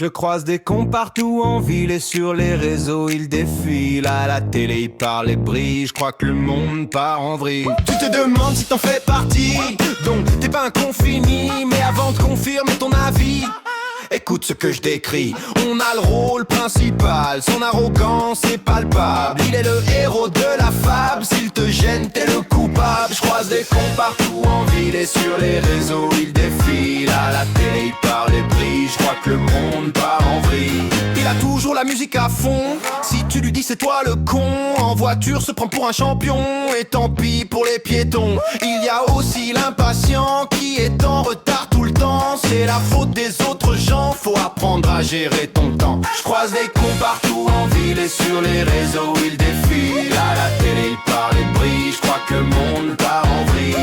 Je croise des cons partout en ville et sur les réseaux ils défilent. À la télé ils parlent et brillent, je crois que le monde part en vrille. Tu te demandes si t'en fais partie, donc t'es pas un con fini. Mais avant de confirmer ton avis, écoute ce que je décris. On a le rôle principal, son arrogance est palpable. Il est le héros de la fable, s'il te gêne t'es le coupable. Je croise des cons partout en ville et sur les réseaux ils défilent. À la télé ils parlent et brillent, je crois que le monde part en vrille. Il a toujours la musique à fond, si tu lui dis c'est toi le con. En voiture se prend pour un champion, et tant pis pour les piétons. Il y a aussi l'impatient qui est en retard tout le temps. C'est la faute des autres gens, faut apprendre à gérer ton temps. Je croise des cons partout en ville et sur les réseaux ils défilent. À la télé ils parlent et brillent, je crois que le monde part en vrille.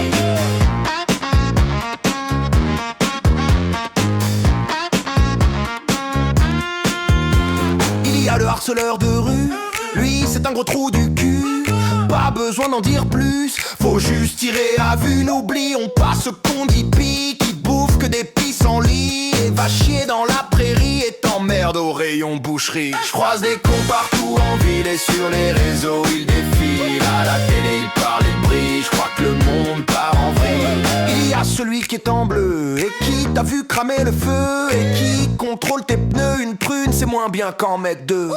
Il y a le harceleur de rue, lui c'est un gros trou du cul. Pas besoin d'en dire plus, faut juste tirer à vue. N'oublions pas ce qu'on dit pis, qui bouffe que des pissenlits et va chier dans la prairie et t'emmerde au rayon boucherie. Je croise des cons partout en ville et sur les réseaux ils défilent. À la télé ils parlent et brillent, je crois que le monde part en vrille. Il y a celui qui est en bleu et qui t'a vu cramer le feu et qui contrôle tes pneus. Une prune c'est moins bien qu'en mettre deux.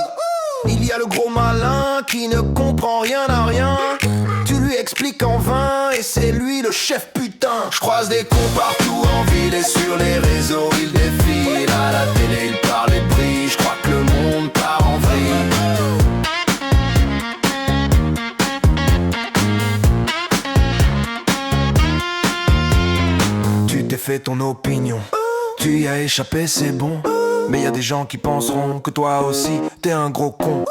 Il y a le gros malin qui ne comprend rien à rien. Tu lui expliques en vain et c'est lui le chef putain. Je croise des cons partout en ville et sur les réseaux ils défilent. À la télé ils parlent et brillent, je crois que le monde part en vrille. Tu t'es fait ton opinion, tu y as échappé c'est bon. Mais y a des gens qui penseront que toi aussi t'es un gros con.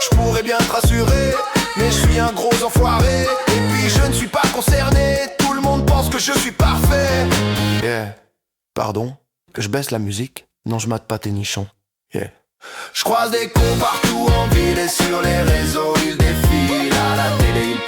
Je pourrais bien te rassurer, mais je suis un gros enfoiré. Et puis je ne suis pas concerné, tout le monde pense que je suis parfait. Yeah, pardon, que je baisse la musique? Non je mate pas tes nichons. Yeah. Je croise des cons partout en ville et sur les réseaux ils défilent. À la télé ils